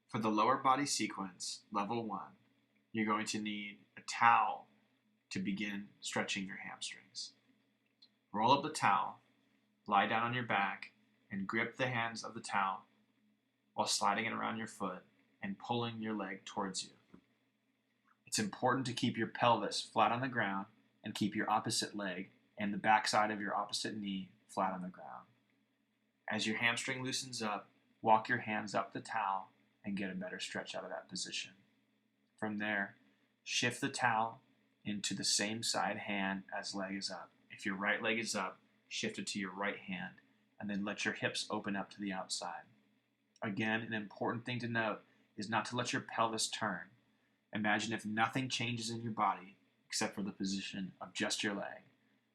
For the lower body sequence, level 1, you're going to need a towel to begin stretching your hamstrings. Roll up the towel, lie down on your back, and grip the hands of the towel while sliding it around your foot and pulling your leg towards you. It's important to keep your pelvis flat on the ground and keep your opposite leg and the backside of your opposite knee flat on the ground. As your hamstring loosens up, walk your hands up the towel and get a better stretch out of that position. From there, shift the towel into the same side hand as leg is up. If your right leg is up, shift it to your right hand, and then let your hips open up to the outside. Again, an important thing to note is not to let your pelvis turn. Imagine if nothing changes in your body except for the position of just your leg.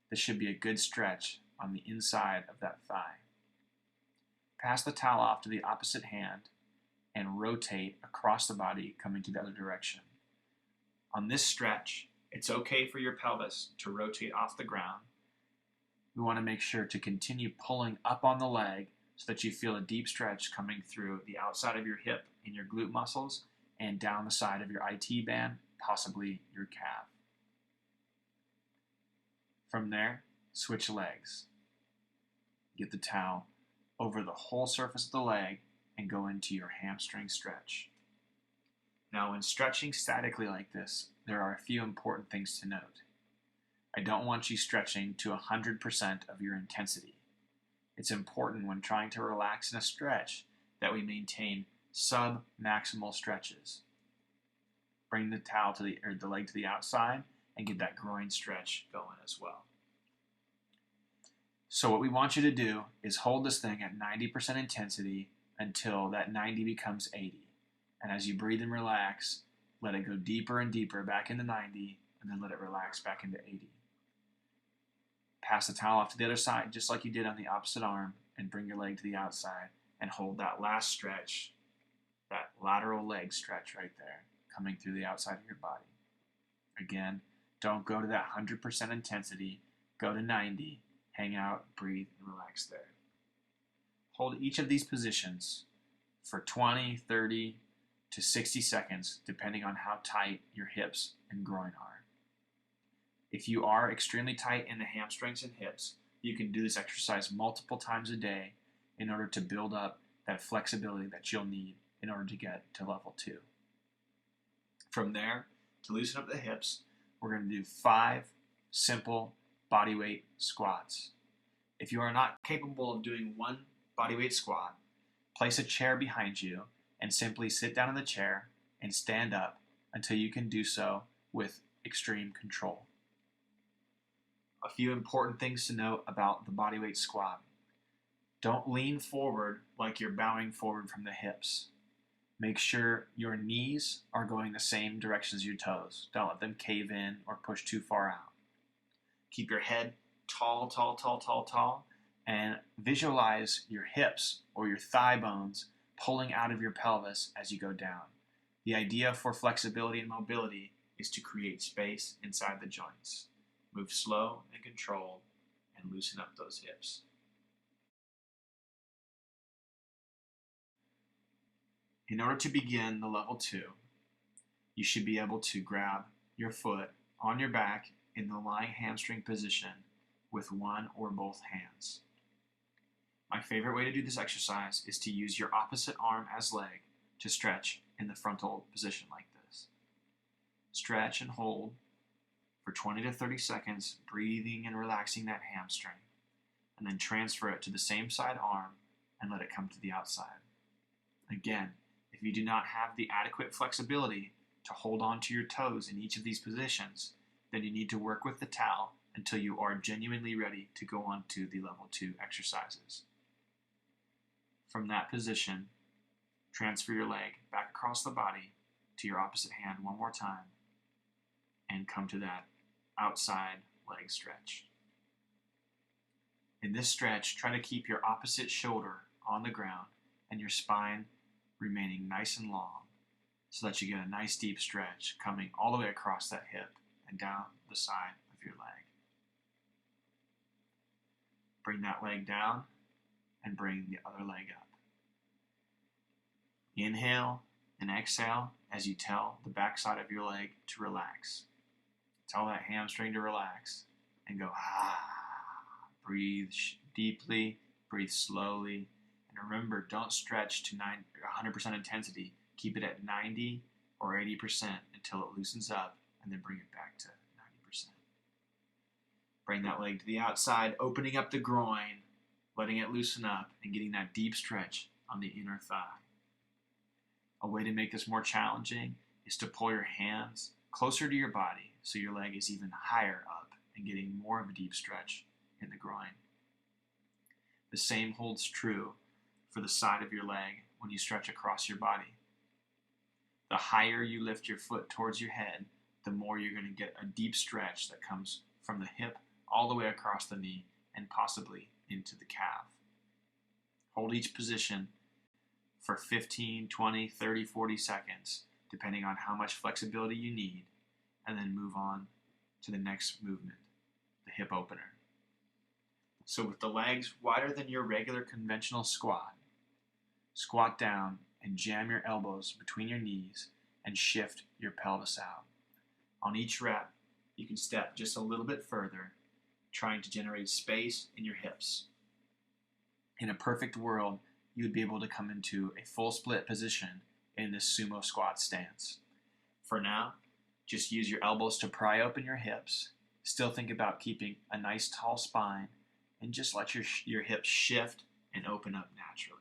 This should be a good stretch on the inside of that thigh. Pass the towel off to the opposite hand and rotate across the body, coming to the other direction. On this stretch, it's okay for your pelvis to rotate off the ground. We want to make sure to continue pulling up on the leg so that you feel a deep stretch coming through the outside of your hip and your glute muscles and down the side of your IT band, possibly your calf. From there, switch legs. Get the towel over the whole surface of the leg and go into your hamstring stretch. Now, when stretching statically like this, there are a few important things to note. I don't want you stretching to 100% of your intensity. It's important when trying to relax in a stretch that we maintain sub-maximal stretches. Bring the towel to the leg to the outside and get that groin stretch going as well. So what we want you to do is hold this thing at 90% intensity until that 90 becomes 80. And as you breathe and relax, let it go deeper and deeper back into 90, and then let it relax back into 80. Pass the towel off to the other side, just like you did on the opposite arm, and bring your leg to the outside and hold that last stretch, that lateral leg stretch right there, coming through the outside of your body. Again, don't go to that 100% intensity. Go to 90, hang out, breathe, and relax there. Hold each of these positions for 20, 30, to 60 seconds, depending on how tight your hips and groin are. If you are extremely tight in the hamstrings and hips, you can do this exercise multiple times a day in order to build up that flexibility that you'll need in order to get to level 2. From there, to loosen up the hips, we're going to do 5 simple bodyweight squats. If you are not capable of doing one bodyweight squat, place a chair behind you and simply sit down in the chair and stand up until you can do so with extreme control. A few important things to note about the bodyweight squat. Don't lean forward like you're bowing forward from the hips. Make sure your knees are going the same direction as your toes. Don't let them cave in or push too far out. Keep your head tall, tall, tall, tall, tall, and visualize your hips or your thigh bones pulling out of your pelvis as you go down. The idea for flexibility and mobility is to create space inside the joints. Move slow and controlled and loosen up those hips. In order to begin the level 2, you should be able to grab your foot on your back in the lying hamstring position with one or both hands. My favorite way to do this exercise is to use your opposite arm as leg to stretch in the frontal position like this. Stretch and hold for 20 to 30 seconds, breathing and relaxing that hamstring, and then transfer it to the same side arm and let it come to the outside. Again, if you do not have the adequate flexibility to hold on to your toes in each of these positions, then you need to work with the towel until you are genuinely ready to go on to the level 2 exercises. From that position, transfer your leg back across the body to your opposite hand one more time and come to that outside leg stretch. In this stretch, try to keep your opposite shoulder on the ground and your spine remaining nice and long so that you get a nice deep stretch coming all the way across that hip and down the side of your leg. Bring that leg down and bring the other leg up. Inhale And exhale as you tell the backside of your leg to relax. Tell that hamstring to relax and go, ah. Breathe deeply, breathe slowly. And remember, don't stretch to 100% intensity. Keep it at 90 or 80% until it loosens up, and then bring it back to 90%. Bring that leg to the outside, opening up the groin, letting it loosen up, and getting that deep stretch on the inner thigh. A way to make this more challenging is to pull your hands closer to your body so your leg is even higher up and getting more of a deep stretch in the groin. The same holds true for the side of your leg when you stretch across your body. The higher you lift your foot towards your head, the more you're going to get a deep stretch that comes from the hip all the way across the knee and possibly into the calf. Hold each position for 15, 20, 30, 40 seconds, depending on how much flexibility you need, and then move on to the next movement, the hip opener. So with the legs wider than your regular conventional squat, squat down and jam your elbows between your knees and shift your pelvis out. On each rep, you can step just a little bit further, trying to generate space in your hips. In a perfect world, you would be able to come into a full split position in this sumo squat stance. For now, just use your elbows to pry open your hips. Still think about keeping a nice tall spine, and just let your hips shift and open up naturally.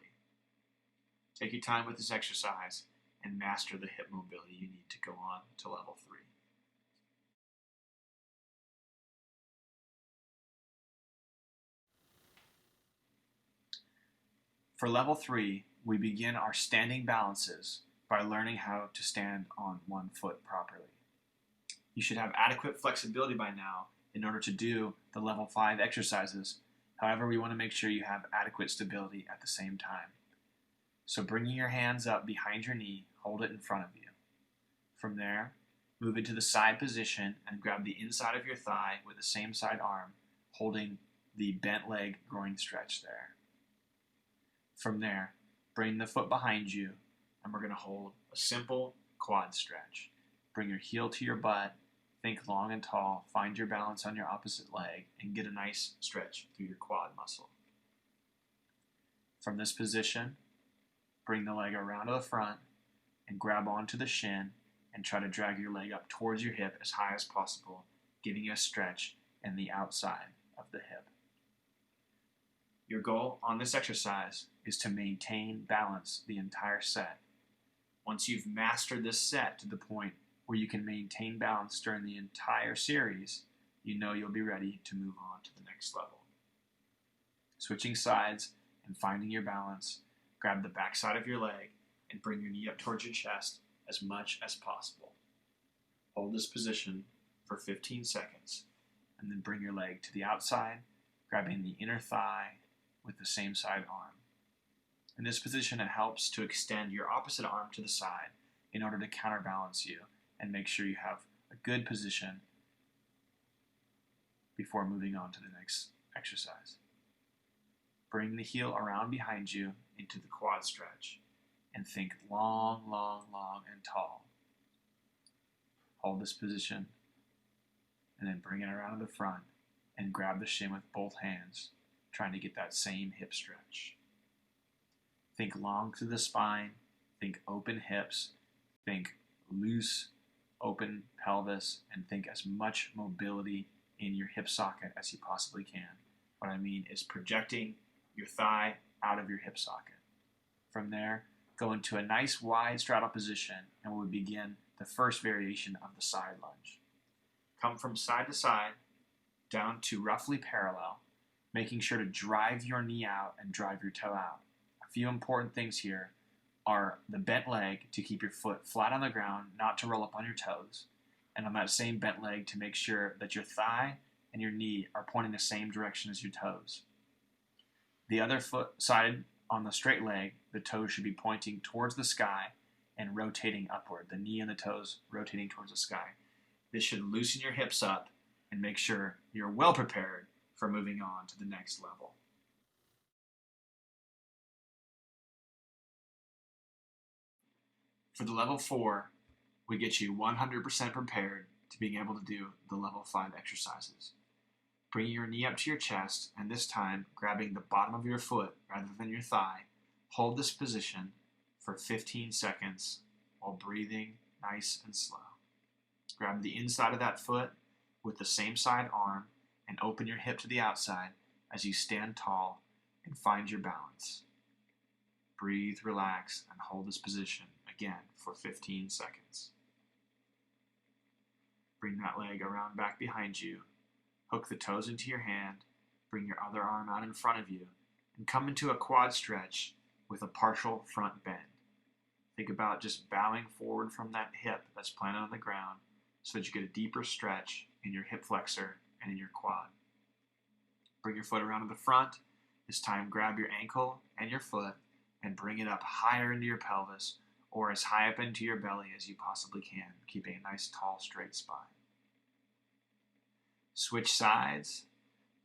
Take your time with this exercise and master the hip mobility you need to go on to level 3. For level 3, we begin our standing balances by learning how to stand on one foot properly. You should have adequate flexibility by now in order to do the level 5 exercises. However, we want to make sure you have adequate stability at the same time. So bringing your hands up behind your knee, hold it in front of you. From there, move into the side position and grab the inside of your thigh with the same side arm, holding the bent leg groin stretch there. From there, bring the foot behind you, and we're going to hold a simple quad stretch. Bring your heel to your butt, think long and tall, find your balance on your opposite leg, and get a nice stretch through your quad muscle. From this position, bring the leg around to the front and grab onto the shin and try to drag your leg up towards your hip as high as possible, giving you a stretch in the outside of the hip. Your goal on this exercise is to maintain balance the entire set. Once you've mastered this set to the point where you can maintain balance during the entire series, you know you'll be ready to move on to the next level. Switching sides and finding your balance, grab the backside of your leg and bring your knee up towards your chest as much as possible. Hold this position for 15 seconds and then bring your leg to the outside, grabbing the inner thigh with the same side arm. In this position, it helps to extend your opposite arm to the side in order to counterbalance you and make sure you have a good position before moving on to the next exercise. Bring the heel around behind you into the quad stretch and think long, long, long and tall. Hold this position and then bring it around to the front and grab the shin with both hands, trying to get that same hip stretch. Think long through the spine, think open hips, think loose, open pelvis, and think as much mobility in your hip socket as you possibly can. What I mean is projecting your thigh out of your hip socket. From there, go into a nice wide straddle position and we'll begin the first variation of the side lunge. Come from side to side, down to roughly parallel, making sure to drive your knee out and drive your toe out. A few important things here are the bent leg to keep your foot flat on the ground, not to roll up on your toes, and on that same bent leg to make sure that your thigh and your knee are pointing the same direction as your toes. The other foot side on the straight leg, the toes should be pointing towards the sky and rotating upward, the knee and the toes rotating towards the sky. This should loosen your hips up and make sure you're well prepared for moving on to the next level. For the level 4, we get you 100% prepared to being able to do the level 5 exercises. Bringing your knee up to your chest, and this time grabbing the bottom of your foot rather than your thigh. Hold this position for 15 seconds while breathing nice and slow. Grab the inside of that foot with the same side arm and open your hip to the outside as you stand tall and find your balance. Breathe, relax, and hold this position again for 15 seconds. Bring that leg around back behind you. Hook the toes into your hand, bring your other arm out in front of you, and come into a quad stretch with a partial front bend. Think about just bowing forward from that hip that's planted on the ground so that you get a deeper stretch in your hip flexor and in your quad. Bring your foot around to the front. This time grab your ankle and your foot and bring it up higher into your pelvis or as high up into your belly as you possibly can, keeping a nice tall straight spine. Switch sides,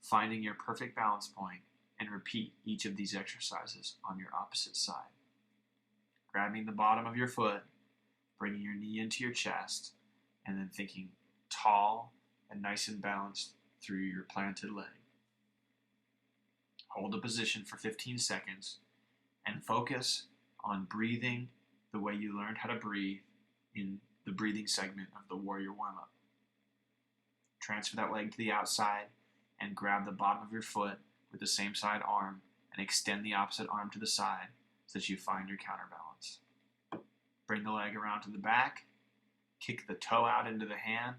finding your perfect balance point, and repeat each of these exercises on your opposite side. Grabbing the bottom of your foot, bringing your knee into your chest, and then thinking tall and nice and balanced through your planted leg. Hold the position for 15 seconds and focus on breathing the way you learned how to breathe in the breathing segment of the warrior warm-up. Transfer that leg to the outside and grab the bottom of your foot with the same side arm and extend the opposite arm to the side so that you find your counterbalance. Bring the leg around to the back, kick the toe out into the hand,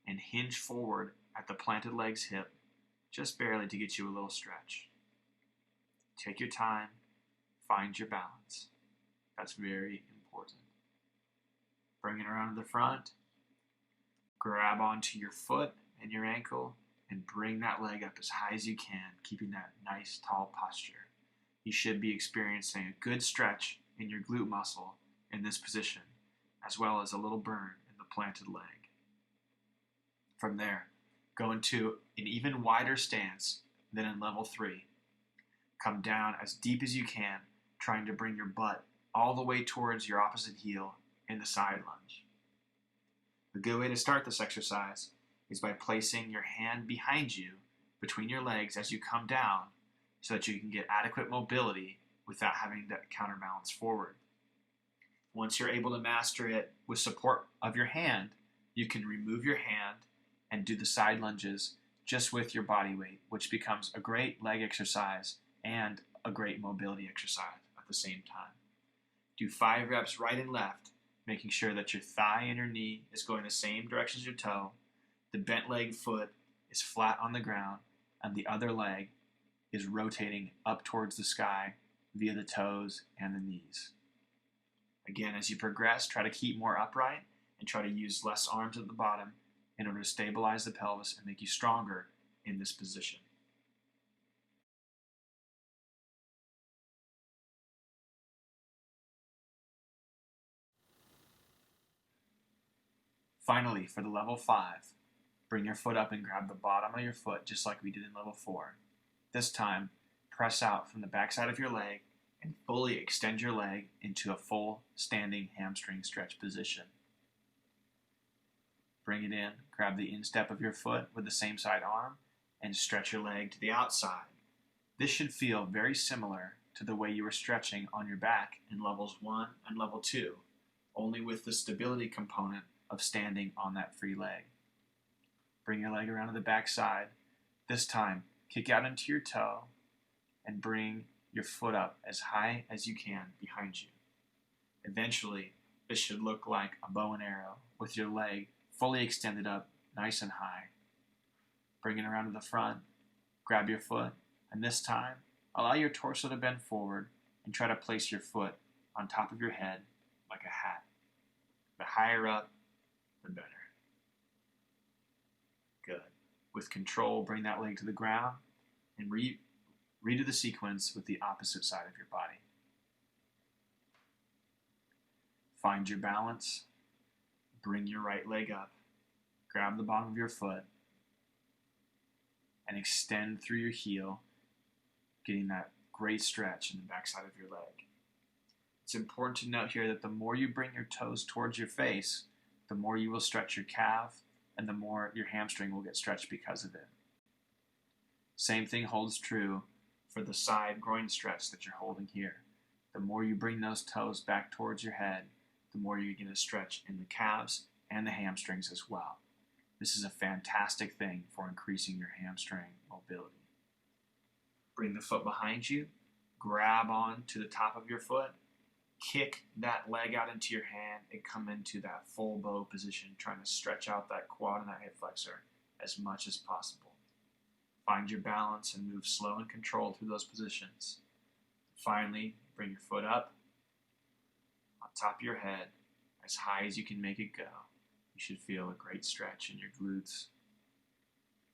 and hinge forward at the planted leg's hip, just barely to get you a little stretch. Take your time, find your balance. That's very important. Bring it around to the front, grab onto your foot and your ankle, and bring that leg up as high as you can, keeping that nice tall posture. You should be experiencing a good stretch in your glute muscle in this position, as well as a little burn in the planted leg. From there, go into an even wider stance than in level 3. Come down as deep as you can, trying to bring your butt all the way towards your opposite heel in the side lunge. A good way to start this exercise is by placing your hand behind you between your legs as you come down so that you can get adequate mobility without having to counterbalance forward. Once you're able to master it with support of your hand, you can remove your hand and do the side lunges just with your body weight, which becomes a great leg exercise and a great mobility exercise at the same time. Do 5 reps right and left, making sure that your thigh and your knee is going the same direction as your toe, the bent leg foot is flat on the ground, and the other leg is rotating up towards the sky via the toes and the knees. Again, as you progress, try to keep more upright and try to use less arms at the bottom in order to stabilize the pelvis and make you stronger in this position. Finally, for the level 5, bring your foot up and grab the bottom of your foot just like we did in level 4. This time, press out from the backside of your leg and fully extend your leg into a full standing hamstring stretch position. Bring it in, grab the instep of your foot with the same side arm, and stretch your leg to the outside. This should feel very similar to the way you were stretching on your back in levels 1 and level 2, only with the stability component of standing on that free leg. Bring your leg around to the back side. This time, kick out into your toe and bring your foot up as high as you can behind you. Eventually, this should look like a bow and arrow with your leg fully extended up nice and high. Bring it around to the front, grab your foot, and this time, allow your torso to bend forward and try to place your foot on top of your head like a hat. The higher up, the better. Good. With control, bring that leg to the ground and redo the sequence with the opposite side of your body. Find your balance. Bring your right leg up. Grab the bottom of your foot and extend through your heel, getting that great stretch in the backside of your leg. It's important to note here that the more you bring your toes towards your face, the more you will stretch your calf and the more your hamstring will get stretched because of it. Same thing holds true for the side groin stretch that you're holding here. The more you bring those toes back towards your head, the more you're going to stretch in the calves and the hamstrings as well. This is a fantastic thing for increasing your hamstring mobility. Bring the foot behind you, grab on to the top of your foot, kick that leg out into your hand, and come into that full bow position, trying to stretch out that quad and that hip flexor as much as possible. Find your balance and move slow and controlled through those positions. Finally, bring your foot up on top of your head as high as you can make it go. You should feel a great stretch in your glutes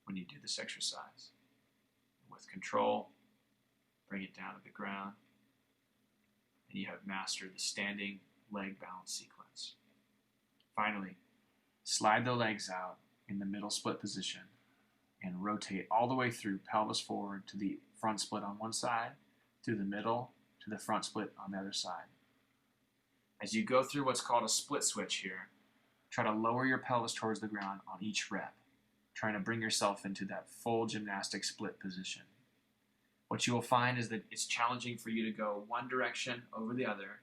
when you do this exercise. With control, bring it down to the ground, and you have mastered the standing leg balance sequence. Finally, slide the legs out in the middle split position and rotate all the way through pelvis forward to the front split on one side, through the middle to the front split on the other side. As you go through what's called a split switch here, try to lower your pelvis towards the ground on each rep, trying to bring yourself into that full gymnastic split position. What you will find is that it's challenging for you to go one direction over the other,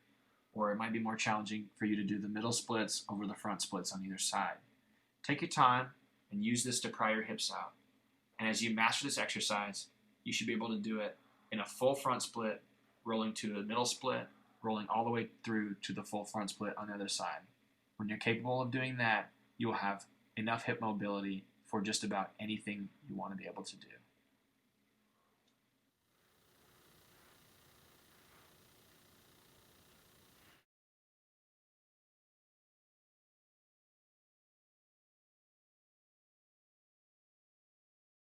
or it might be more challenging for you to do the middle splits over the front splits on either side. Take your time and use this to pry your hips out. And as you master this exercise, you should be able to do it in a full front split, rolling to the middle split, rolling all the way through to the full front split on the other side. When you're capable of doing that, you will have enough hip mobility for just about anything you want to be able to do.